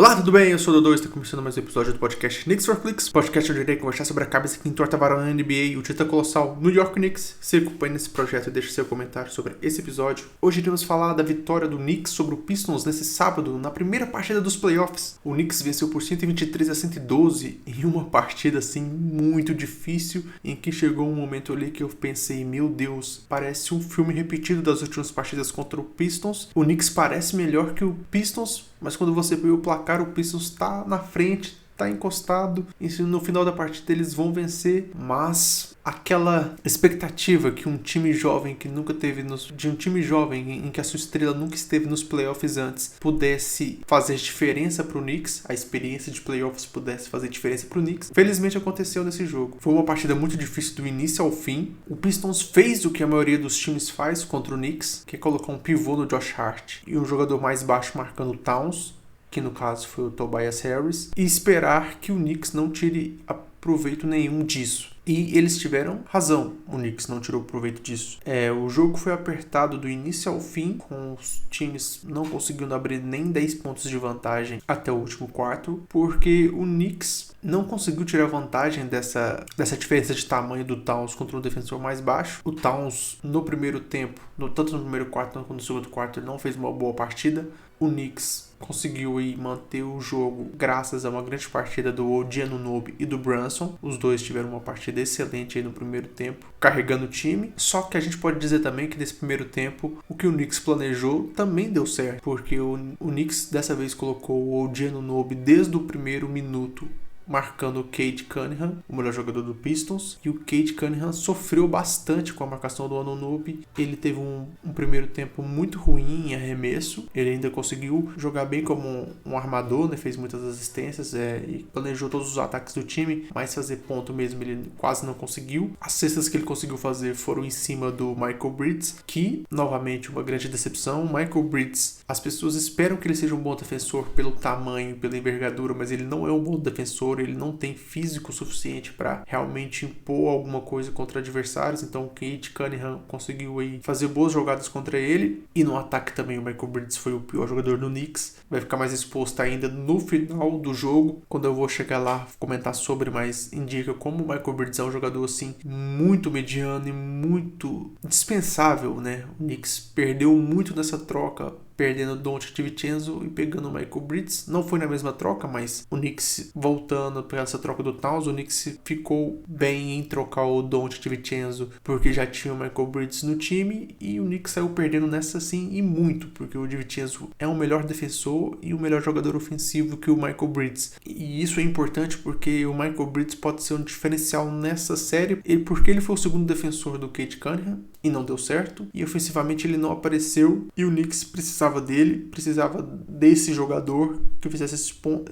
Olá, tudo bem? Eu sou o Dodô e está começando mais um episódio do podcast Knicks for Clicks, podcast onde eu irei conversar sobre a cabeça que entorta a vara na NBA e o título colossal New York Knicks. Se acompanhe nesse projeto e deixe seu comentário sobre esse episódio. Hoje iremos falar da vitória do Knicks sobre o Pistons nesse sábado, na primeira partida dos playoffs. O Knicks venceu por 123-112 em uma partida assim muito difícil, em que chegou um momento ali que eu pensei, meu Deus, parece um filme repetido das últimas partidas contra o Pistons. O Knicks parece melhor que o Pistons, mas quando você vê o placar, o Pistons está na frente, está encostado, e no final da partida eles vão vencer, mas aquela expectativa que um time jovem que nunca teve de um time jovem em que a sua estrela nunca esteve nos playoffs antes pudesse fazer diferença para o Knicks, a experiência de playoffs pudesse fazer diferença para o Knicks, felizmente aconteceu nesse jogo. Foi uma partida muito difícil do início ao fim. O Pistons fez o que a maioria dos times faz contra o Knicks, que é colocar um pivô no Josh Hart e um jogador mais baixo marcando o Towns, que no caso foi o Tobias Harris, e esperar que o Knicks não tire proveito nenhum disso. E eles tiveram razão, o Knicks não tirou proveito disso. O jogo foi apertado do início ao fim, com os times não conseguindo abrir nem 10 pontos de vantagem até o último quarto, porque o Knicks não conseguiu tirar vantagem dessa diferença de tamanho do Towns contra o defensor mais baixo. O Towns, no primeiro tempo, tanto no primeiro quarto quanto no segundo quarto, ele não fez uma boa partida. O Knicks conseguiu aí manter o jogo graças a uma grande partida do OG Anunoby e do Brunson. Os dois tiveram uma partida excelente aí no primeiro tempo, carregando o time. Só que a gente pode dizer também que nesse primeiro tempo, o que o Knicks planejou também deu certo, porque o Knicks dessa vez colocou o OG Anunoby desde o primeiro minuto, marcando o Cade Cunningham, o melhor jogador do Pistons, e o Cade Cunningham sofreu bastante com a marcação do Anunoby. Ele teve um primeiro tempo muito ruim em arremesso, ele ainda conseguiu jogar bem como um armador, né? Fez muitas assistências e planejou todos os ataques do time, mas fazer ponto mesmo ele quase não conseguiu. As cestas que ele conseguiu fazer foram em cima do Michael Bridges, que, novamente, uma grande decepção. O Michael Bridges, as pessoas esperam que ele seja um bom defensor pelo tamanho, pela envergadura, mas ele não é um bom defensor. Ele não tem físico suficiente para realmente impor alguma coisa contra adversários, então o Cade Cunningham conseguiu aí fazer boas jogadas contra ele, e no ataque também o Michael Bridges foi o pior jogador do Knicks, vai ficar mais exposto ainda no final do jogo, quando eu vou chegar lá comentar sobre, mas indica como o Michael Bridges é um jogador assim muito mediano e muito dispensável, né? O Knicks perdeu muito nessa troca, perdendo o Donte DiVincenzo e pegando o Michael Bridges. Não foi na mesma troca, mas o Knicks voltando para essa troca do Towns, o Knicks ficou bem em trocar o Donte DiVincenzo porque já tinha o Michael Bridges no time, e o Knicks saiu perdendo nessa sim e muito, porque o DiVincenzo é um melhor defensor e um melhor jogador ofensivo que o Michael Bridges. E isso é importante porque o Michael Bridges pode ser um diferencial nessa série, porque ele foi o segundo defensor do Cade Cunningham e não deu certo, e ofensivamente ele não apareceu, e o Knicks precisava desse jogador que fizesse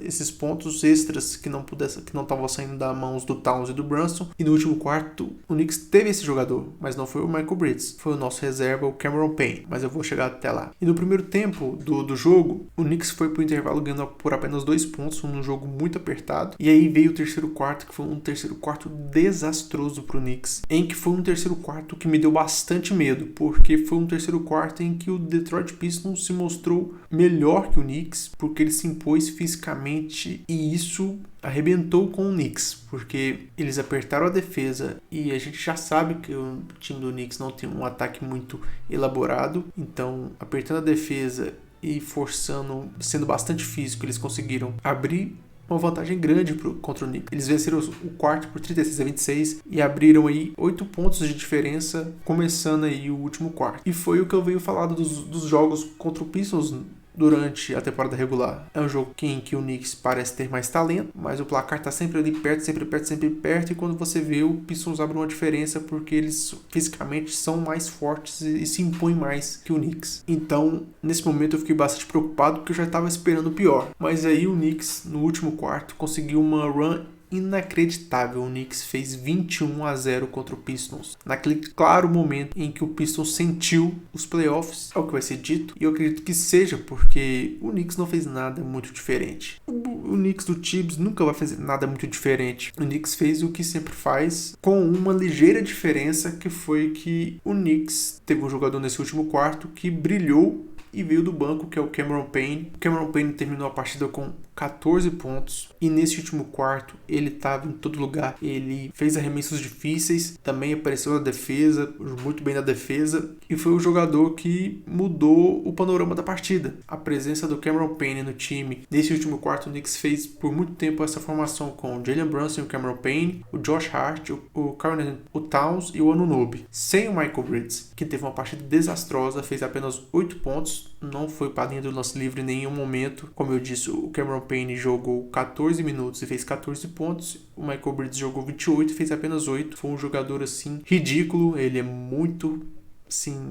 esses pontos extras que não estavam saindo das mãos do Towns e do Brunson. E no último quarto o Knicks teve esse jogador, mas não foi o Michael Bridges, foi o nosso reserva, o Cameron Payne, mas eu vou chegar até lá. E no primeiro tempo do jogo, o Knicks foi pro intervalo ganhando por apenas 2 pontos, num jogo muito apertado, e aí veio o terceiro quarto, que foi um terceiro quarto desastroso pro Knicks, em que foi um terceiro quarto que me deu bastante medo, porque foi um terceiro quarto em que o Detroit Pistons se mostrou melhor que o Knicks, porque ele se impôs fisicamente, e isso arrebentou com o Knicks, porque eles apertaram a defesa, e a gente já sabe que o time do Knicks não tem um ataque muito elaborado, então apertando a defesa e forçando, sendo bastante físico, eles conseguiram abrir uma vantagem grande contra o Knicks. Eles venceram o quarto por 36-26 e abriram aí 8 pontos de diferença, começando aí o último quarto. E foi o que eu venho falando dos jogos contra o Pistons durante a temporada regular. É um jogo em que o Knicks parece ter mais talento, mas o placar tá sempre ali perto, sempre perto, e quando você vê, o Pistons abre uma diferença porque eles fisicamente são mais fortes e se impõem mais que o Knicks. Então, nesse momento eu fiquei bastante preocupado porque eu já estava esperando o pior. Mas aí o Knicks, no último quarto, conseguiu uma run inacreditável. O Knicks fez 21-0 contra o Pistons, naquele claro momento em que o Pistons sentiu os playoffs, é o que vai ser dito, e eu acredito que seja porque o Knicks não fez nada muito diferente. O Knicks do Tibbs nunca vai fazer nada muito diferente. O Knicks fez o que sempre faz, com uma ligeira diferença, que foi que o Knicks teve um jogador nesse último quarto que brilhou e veio do banco, que é o Cameron Payne. O Cameron Payne terminou a partida com 14 pontos, e nesse último quarto ele estava em todo lugar, ele fez arremessos difíceis, também apareceu na defesa, muito bem na defesa, e foi o jogador que mudou o panorama da partida. A presença do Cameron Payne no time, nesse último quarto o Knicks fez por muito tempo essa formação com o Jalen Brunson e o Cameron Payne, o Josh Hart, o Karl-Anthony Towns e o Anunoby, sem o Michael Bridges, que teve uma partida desastrosa, fez apenas 8 pontos, não foi para dentro do lance livre em nenhum momento. Como eu disse, o Cameron Payne jogou 14 minutos e fez 14 pontos, o Michael Bridges jogou 28 e fez apenas 8. Foi um jogador assim ridículo, ele é muito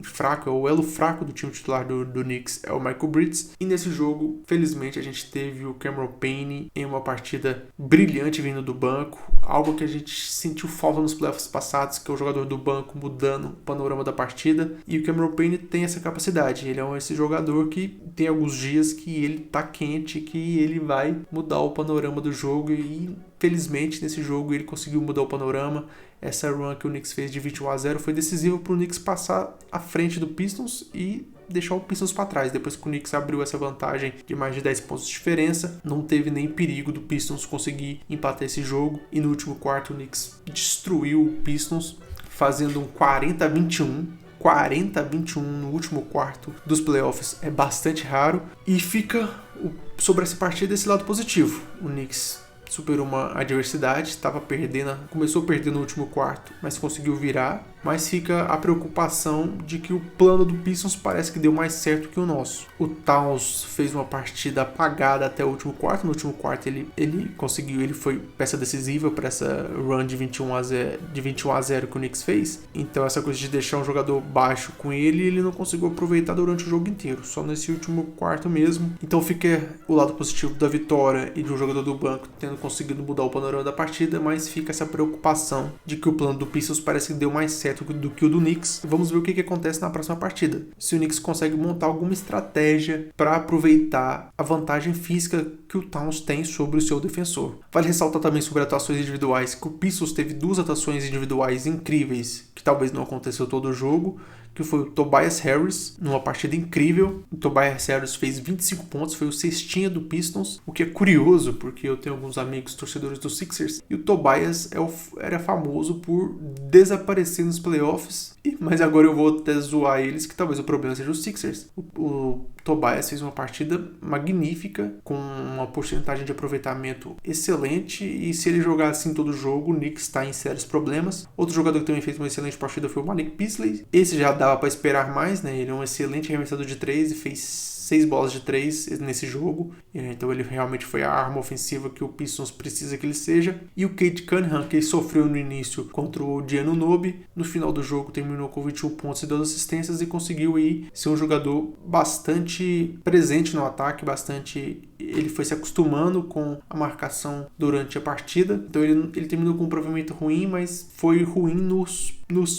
fraco, é o elo fraco do time titular do Knicks, é o Michael Bridges. E nesse jogo, felizmente, a gente teve o Cameron Payne em uma partida brilhante vindo do banco, algo que a gente sentiu falta nos playoffs passados, que é o jogador do banco mudando o panorama da partida, e o Cameron Payne tem essa capacidade, ele é esse jogador que tem alguns dias que ele tá quente, que ele vai mudar o panorama do jogo, e felizmente nesse jogo ele conseguiu mudar o panorama. Essa run que o Knicks fez de 21-0 foi decisiva para o Knicks passar à frente do Pistons e deixar o Pistons para trás. Depois que o Knicks abriu essa vantagem de mais de 10 pontos de diferença, não teve nem perigo do Pistons conseguir empatar esse jogo. E no último quarto o Knicks destruiu o Pistons, fazendo um 40-21. 40-21 no último quarto dos playoffs é bastante raro. E fica sobre essa partida esse lado positivo. O Knicks superou uma adversidade, começou perdendo no último quarto, mas conseguiu virar. Mas fica a preocupação de que o plano do Pistons parece que deu mais certo que o nosso. O Towns fez uma partida apagada até o último quarto. No último quarto ele foi peça decisiva para essa run de 21-0 que o Knicks fez. Então essa coisa de deixar um jogador baixo com ele não conseguiu aproveitar durante o jogo inteiro, só nesse último quarto mesmo. Então fica o lado positivo da vitória e de um jogador do banco tendo conseguido mudar o panorama da partida, mas fica essa preocupação de que o plano do Pistons parece que deu mais certo do que o do Knicks. Vamos ver o que acontece na próxima partida. Se o Knicks consegue montar alguma estratégia para aproveitar a vantagem física que o Towns tem sobre o seu defensor. Vale ressaltar também sobre atuações individuais, que o Pistons teve 2 atuações individuais incríveis, que talvez não aconteceu todo o jogo, que foi o Tobias Harris, numa partida incrível. O Tobias Harris fez 25 pontos, foi o cestinha do Pistons, o que é curioso, porque eu tenho alguns amigos torcedores dos Sixers, e o Tobias era famoso por desaparecer nos playoffs, mas agora eu vou até zoar eles, que talvez o problema seja os Sixers. O Tobias fez uma partida magnífica, com uma porcentagem de aproveitamento excelente, e se ele jogar assim todo jogo, o Knicks está em sérios problemas. Outro jogador que também fez uma excelente partida foi o Malik Beasley. Esse já dava para esperar mais, né? Ele é um excelente arremessador de 3 e fez 6 bolas de 3 nesse jogo, então ele realmente foi a arma ofensiva que o Pistons precisa que ele seja. E o Cade Cunningham, que ele sofreu no início contra o Anunoby, no final do jogo terminou com 21 pontos e 2 assistências e conseguiu aí ser um jogador bastante presente no ataque, ele foi se acostumando com a marcação durante a partida, então ele terminou com um aproveitamento ruim, mas foi ruim nos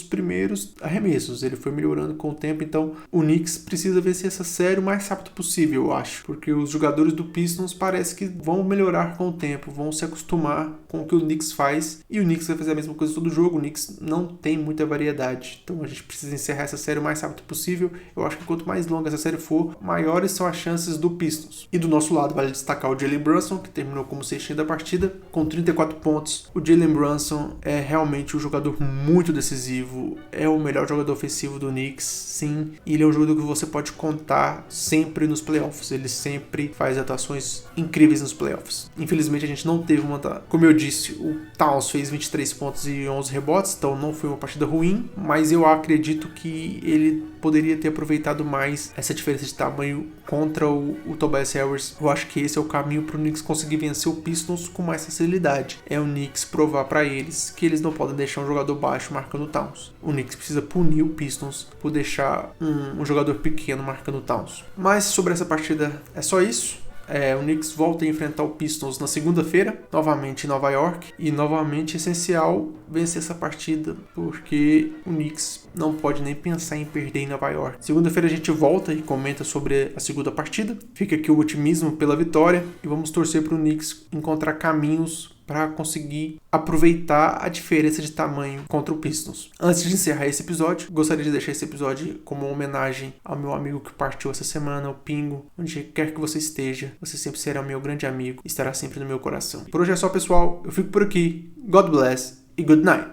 primeiros arremessos, ele foi melhorando com o tempo. Então o Knicks precisa vencer essa série o mais rápido possível, eu acho, porque os jogadores do Pistons parece que vão melhorar com o tempo, vão se acostumar com o que o Knicks faz, e o Knicks vai fazer a mesma coisa todo jogo. O Knicks não tem muita variedade, então a gente precisa encerrar essa série o mais rápido possível. Eu acho que quanto mais longa essa série for, maiores são as chances do Pistons. E do nosso lado vale destacar o Jalen Brunson, que terminou como cestinha da partida com 34 pontos. O Jalen Brunson é realmente um jogador muito decisivo, é o melhor jogador ofensivo do Knicks, sim, e ele é um jogador que você pode contar sempre nos playoffs, ele sempre faz atuações incríveis nos playoffs. Infelizmente a gente não teve como eu disse, o Towns fez 23 pontos e 11 rebotes, então não foi uma partida ruim, mas eu acredito que ele poderia ter aproveitado mais essa diferença de tamanho contra o Tobias Harris. Eu acho que esse é o caminho para o Knicks conseguir vencer o Pistons com mais facilidade. É o Knicks provar para eles que eles não podem deixar um jogador baixo marcando o Towns. O Knicks precisa punir o Pistons por deixar um jogador pequeno marcando o Towns. Mas sobre essa partida é só isso. O Knicks volta a enfrentar o Pistons na segunda-feira, novamente em Nova York, e novamente é essencial vencer essa partida, porque o Knicks não pode nem pensar em perder em Nova York. Segunda-feira a gente volta e comenta sobre a segunda partida, fica aqui o otimismo pela vitória, e vamos torcer para o Knicks encontrar caminhos para conseguir aproveitar a diferença de tamanho contra o Pistons. Antes de encerrar esse episódio, gostaria de deixar esse episódio como uma homenagem ao meu amigo que partiu essa semana, o Pingo. Onde quer que você esteja, você sempre será meu grande amigo e estará sempre no meu coração. Por hoje é só, pessoal. Eu fico por aqui. God bless e good night.